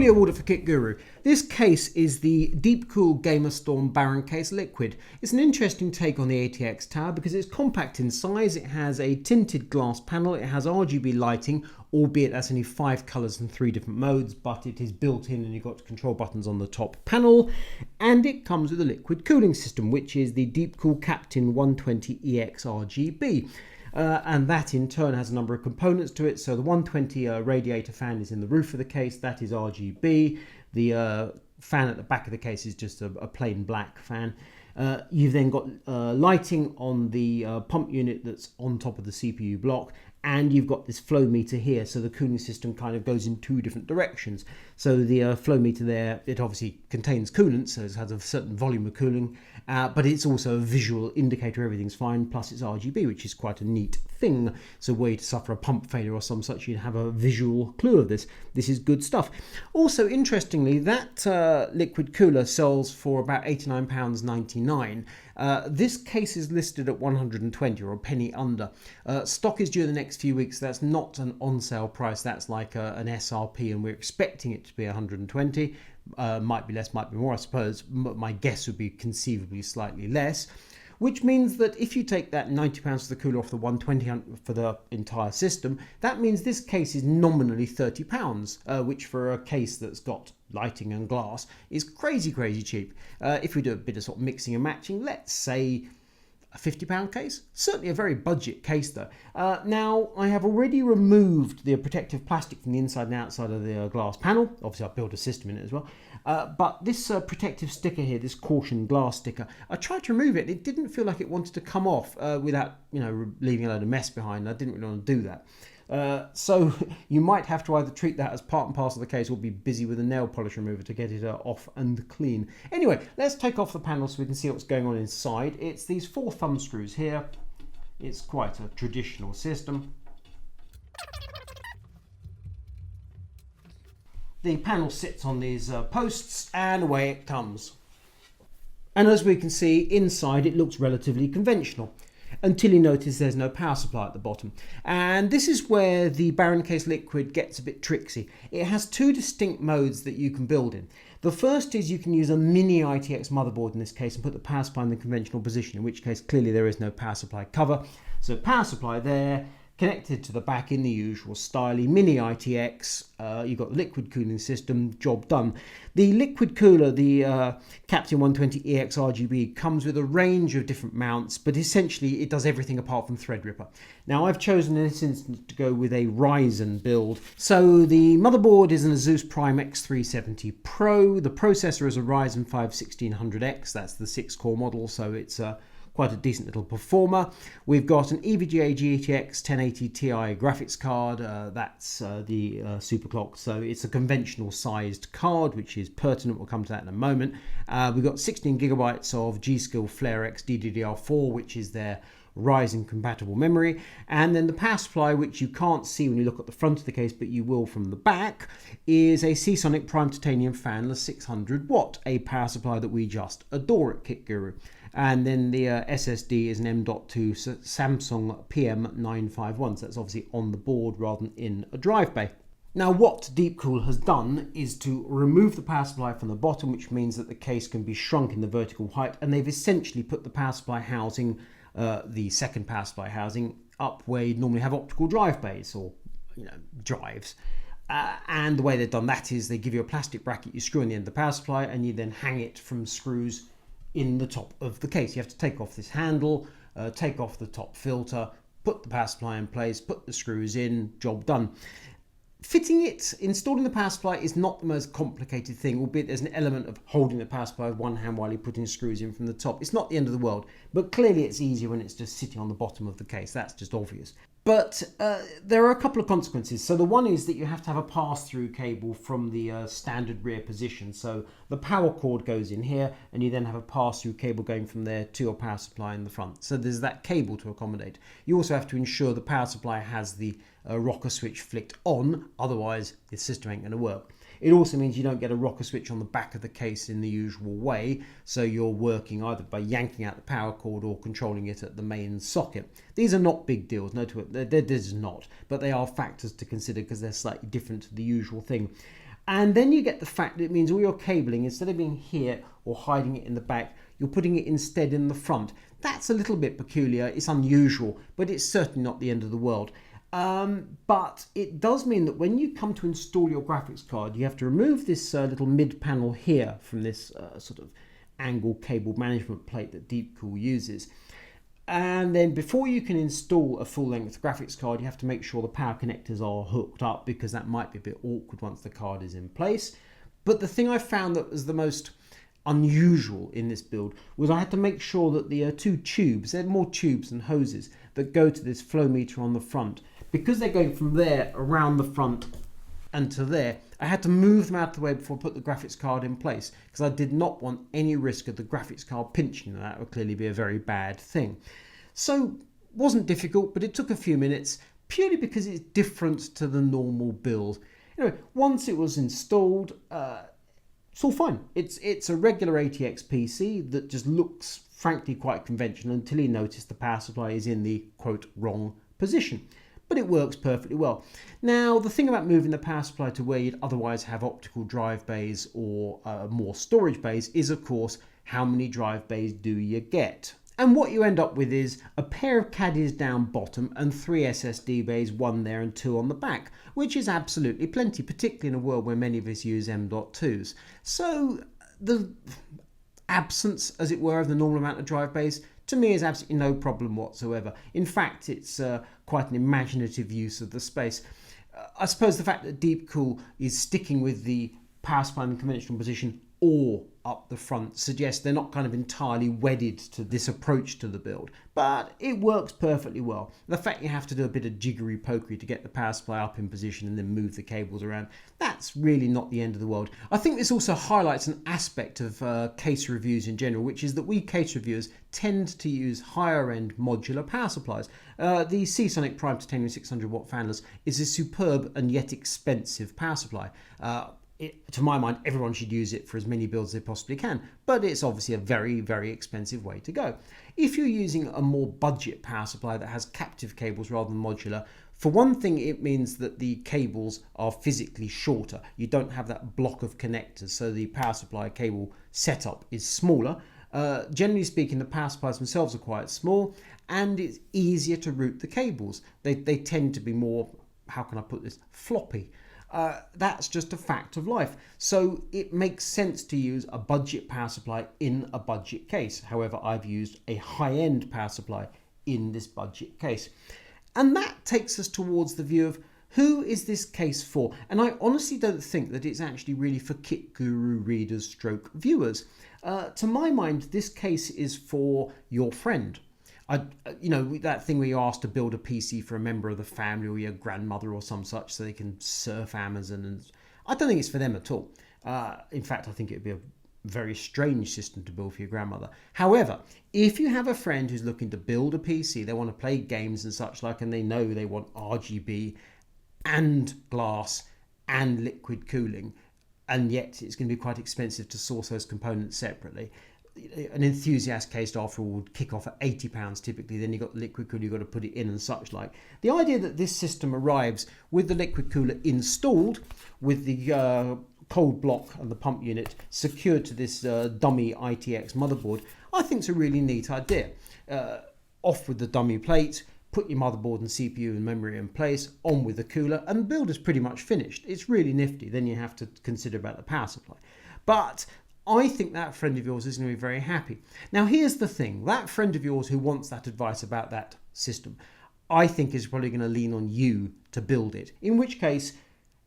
Folio order for Kit Guru. This case is the Deep Cool Gamerstorm Baronkase Liquid. It's an interesting take on the ATX tower because it's compact in size, it has a tinted glass panel, it has RGB lighting, albeit that's only 5 colours and 3 different modes, but it is built in and you've got control buttons on the top panel, and it comes with a liquid cooling system, which is the Deep Cool Captain 120EX RGB. And that in turn has a number of components to it. So the 120 radiator fan is in the roof of the case, that is RGB. The fan at the back of the case is just a plain black fan. You've then got lighting on the pump unit that's on top of the CPU block, and you've got this flow meter here, so the cooling system kind of goes in 2 different directions. So the flow meter there, it obviously contains coolant, so it has a certain volume of cooling, but it's also a visual indicator everything's fine, plus it's RGB, which is quite a neat thing. So were you to suffer a pump failure or some such, you'd have a visual clue of this. This is good stuff. Also, interestingly, that liquid cooler sells for about £89.99. This case is listed at 120 or a penny under. Stock is due in the next few weeks. That's not an on-sale price. That's like an SRP, and we're expecting it to be 120. Might be less, might be more, I suppose. My guess would be conceivably slightly less. Which means that if you take that £90 for the cooler off the 120 for the entire system, that means this case is nominally £30, which for a case that's got lighting and glass is crazy cheap. If we do a bit of sort of mixing and matching, let's say a £50 case. Certainly a very budget case though. Now, I have already removed the protective plastic from the inside and outside of the glass panel. Obviously, I've built a system in it as well. But this protective sticker here, this caution glass sticker, I tried to remove it. It didn't feel like it wanted to come off without, leaving a load of mess behind. I didn't really want to do that. So you might have to either treat that as part and parcel of the case or be busy with a nail polish remover to get it off and clean. Anyway, let's take off the panel so we can see what's going on inside. It's these 4 thumb screws here. It's quite a traditional system. The panel sits on these posts and away it comes. And as we can see inside, it looks relatively conventional, until you notice there's no power supply at the bottom. And this is where the Baronkase Liquid gets a bit tricksy. It has 2 distinct modes that you can build in. The first is you can use a mini ITX motherboard in this case and put the power supply in the conventional position, in which case clearly there is no power supply cover. So power supply there, connected to the back in the usual style, mini ITX, you've got the liquid cooling system, job done. The liquid cooler, the Captain 120EX RGB, comes with a range of different mounts, but essentially it does everything apart from Threadripper. Now I've chosen in this instance to go with a Ryzen build. So the motherboard is an Asus Prime X370 Pro, the processor is a Ryzen 5 1600X, that's the 6-core model, so it's quite a decent little performer. We've got an EVGA GTX 1080 Ti graphics card, that's the superclock, so it's a conventional sized card, which is pertinent. We'll come to that in a moment. We've got 16 gigabytes of G.Skill FlareX DDR4, which is their Ryzen compatible memory, and then the power supply, which you can't see when you look at the front of the case, but you will from the back, is a Seasonic Prime Titanium fanless 600 watt, a power supply that we just adore at Kit Guru. And then the SSD is an M.2 Samsung PM951, so that's obviously on the board rather than in a drive bay. Now what Deepcool has done is to remove the power supply from the bottom, which means that the case can be shrunk in the vertical height, and they've essentially put the power supply housing, the second power supply housing, up where you'd normally have optical drive bays or drives. And the way they've done that is they give you a plastic bracket you screw in the end of the power supply, and you then hang it from screws in the top of the case. You have to take off this handle, take off the top filter, put the power supply in place, put the screws in, job done. Fitting it, installing the power supply is not the most complicated thing, albeit there's an element of holding the power supply with one hand while you're putting screws in from the top. It's not the end of the world, but clearly it's easier when it's just sitting on the bottom of the case. That's just obvious. But there are a couple of consequences. So the one is that you have to have a pass-through cable from the standard rear position. So the power cord goes in here, and you then have a pass-through cable going from there to your power supply in the front. So there's that cable to accommodate. You also have to ensure the power supply has the rocker switch flicked on, otherwise the system ain't going to work. It also means you don't get a rocker switch on the back of the case in the usual way, so you're working either by yanking out the power cord or controlling it at the main socket. These are not big deals, no, this is not, but they are factors to consider because they're slightly different to the usual thing. And then you get the fact that it means all your cabling, instead of being here or hiding it in the back, you're putting it instead in the front. That's a little bit peculiar, it's unusual, but it's certainly not the end of the world. But it does mean that when you come to install your graphics card, you have to remove this little mid panel here from this sort of angle cable management plate that Deepcool uses. And then before you can install a full-length graphics card, you have to make sure the power connectors are hooked up, because that might be a bit awkward once the card is in place. But the thing I found that was the most unusual in this build was I had to make sure that the two tubes, they're more tubes than hoses, that go to this flow meter on the front, because they're going from there around the front and to there, I had to move them out of the way before I put the graphics card in place, because I did not want any risk of the graphics card pinching. That would clearly be a very bad thing. So wasn't difficult, but it took a few minutes, purely because it's different to the normal build. Anyway, once it was installed, it's all fine. It's a regular ATX PC that just looks frankly quite conventional until you notice the power supply is in the quote wrong position. But it works perfectly well. Now, the thing about moving the power supply to where you'd otherwise have optical drive bays or more storage bays is, of course, how many drive bays do you get? And what you end up with is a pair of caddies down bottom and 3 SSD bays, 1 there and 2 on the back, which is absolutely plenty, particularly in a world where many of us use M.2s. So the absence, as it were, of the normal amount of drive bays, to me is absolutely no problem whatsoever. In fact, it's quite an imaginative use of the space. I suppose the fact that Deepcool is sticking with the power supply in the conventional position or up the front suggests they're not kind of entirely wedded to this approach to the build, but it works perfectly well. The fact you have to do a bit of jiggery pokery to get the power supply up in position and then move the cables around, that's really not the end of the world. I think this also highlights an aspect of case reviews in general, which is that we case reviewers tend to use higher end modular power supplies. The Seasonic Prime Titanium 600 watt fanless is a superb and yet expensive power supply. To my mind, everyone should use it for as many builds as they possibly can, but it's obviously a very, very expensive way to go. If you're using a more budget power supply that has captive cables rather than modular, for one thing, it means that the cables are physically shorter. You don't have that block of connectors, so the power supply cable setup is smaller. Generally speaking, the power supplies themselves are quite small, and it's easier to route the cables. They tend to be more, how can I put this, floppy. That's just a fact of life. So it makes sense to use a budget power supply in a budget case. However, I've used a high-end power supply in this budget case. And that takes us towards the view of who is this case for? And I honestly don't think that it's actually really for kit guru readers stroke viewers. To my mind, this case is for your friend. That thing where you're asked to build a PC for a member of the family or your grandmother or some such so they can surf Amazon. And I don't think it's for them at all. In fact, I think it would be a very strange system to build for your grandmother. However, if you have a friend who's looking to build a PC, they want to play games and such like, and they know they want RGB and glass and liquid cooling, and yet it's going to be quite expensive to source those components separately. An enthusiast case, after all, would kick off at £80 typically. Then you've got the liquid cooler, you've got to put it in and such like. The idea that this system arrives with the liquid cooler installed, with the cold block and the pump unit secured to this dummy ITX motherboard, I think is a really neat idea. Off with the dummy plate, put your motherboard and CPU and memory in place, on with the cooler, and the build is pretty much finished. It's really nifty. Then you have to consider about the power supply. But I think that friend of yours is going to be very happy. Now, here's the thing. That friend of yours who wants that advice about that system, I think is probably going to lean on you to build it. In which case,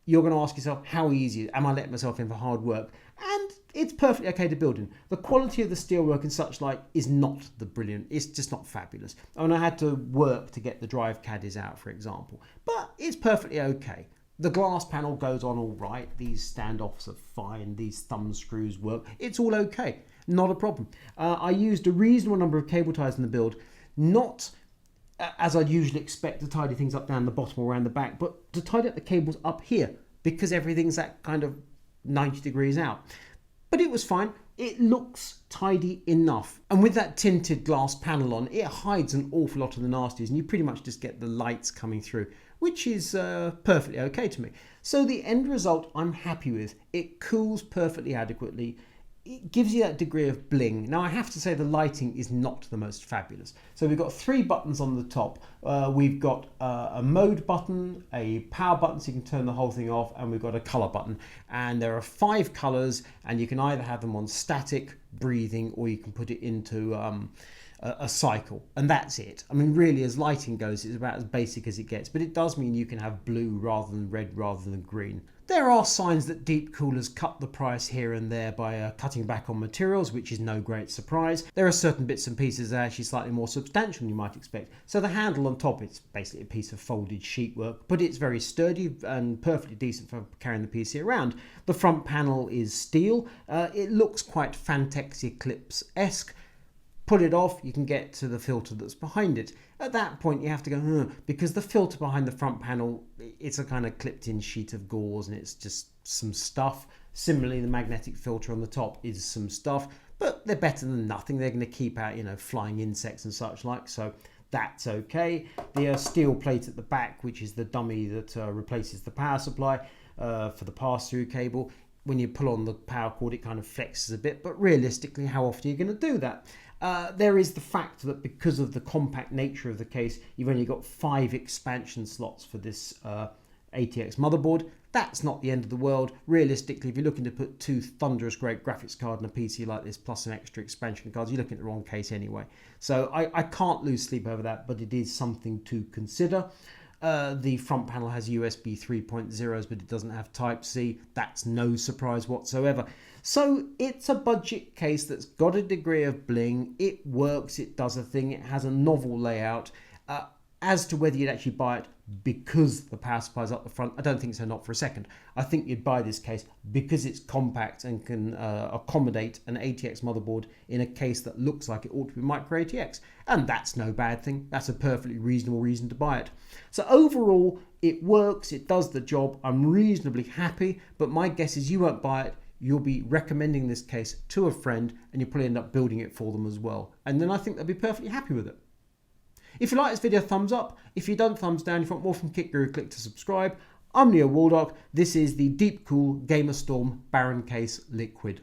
you're going to ask yourself, how easy am I letting myself in for hard work? And it's perfectly okay to build in. The quality of the steelwork and such like is not the brilliant. It's just not fabulous. I mean, I had to work to get the drive caddies out, for example. But it's perfectly okay. The glass panel goes on all right. These standoffs are fine. These thumb screws work. It's all okay. Not a problem. I used a reasonable number of cable ties in the build, not as I'd usually expect to tidy things up down the bottom or around the back, but to tidy up the cables up here because everything's that kind of 90 degrees out. But it was fine. it looks tidy enough. And with that tinted glass panel on, it hides an awful lot of the nasties, and you pretty much just get the lights coming through, which is perfectly okay to me. So the end result I'm happy with. It cools perfectly adequately. It gives you that degree of bling. Now I have to say the lighting is not the most fabulous. So we've got 3 buttons on the top. We've got a mode button, a power button so you can turn the whole thing off, and we've got a color button. And there are 5 colors, and you can either have them on static, breathing, or you can put it into a cycle, and that's it. I mean, really, as lighting goes, it's about as basic as it gets, but it does mean you can have blue rather than red rather than green. There are signs that deep coolers cut the price here and there by cutting back on materials, which is no great surprise. There are certain bits and pieces that are actually slightly more substantial than you might expect. So the handle on top, it's basically a piece of folded sheetwork, but it's very sturdy and perfectly decent for carrying the PC around. The front panel is steel. It looks quite Fantex Eclipse-esque. Pull it off, you can get to the filter that's behind it. At that point you have to go, because the filter behind the front panel, it's a kind of clipped in sheet of gauze and it's just some stuff. Similarly, the magnetic filter on the top is some stuff, but they're better than nothing. They're going to keep out, flying insects and such like, so that's okay. The steel plate at the back, which is the dummy that replaces the power supply for the pass-through cable. When you pull on the power cord, it kind of flexes a bit, but realistically, how often are you going to do that? There is the fact that because of the compact nature of the case, you've only got 5 expansion slots for this ATX motherboard. That's not the end of the world. Realistically, if you're looking to put 2 thunderous great graphics cards in a PC like this, plus some extra expansion cards, you're looking at the wrong case anyway. So I can't lose sleep over that, but it is something to consider. The front panel has USB 3.0s, but it doesn't have Type-C. That's no surprise whatsoever. So it's a budget case that's got a degree of bling. It works, it does a thing, it has a novel layout. As to whether you'd actually buy it because the power supply is up the front, I don't think so, not for a second. I think you'd buy this case because it's compact and can accommodate an ATX motherboard in a case that looks like it ought to be micro ATX. And that's no bad thing. That's a perfectly reasonable reason to buy it. So overall, it works, it does the job. I'm reasonably happy, but my guess is you won't buy it. You'll be recommending this case to a friend and you'll probably end up building it for them as well. And then I think they'll be perfectly happy with it. If you like this video, thumbs up. If you don't, thumbs down. If you want more from Kit Guru, click to subscribe. I'm Leo Waldock. This is the Deep Cool Gamerstorm Baronkase Liquid.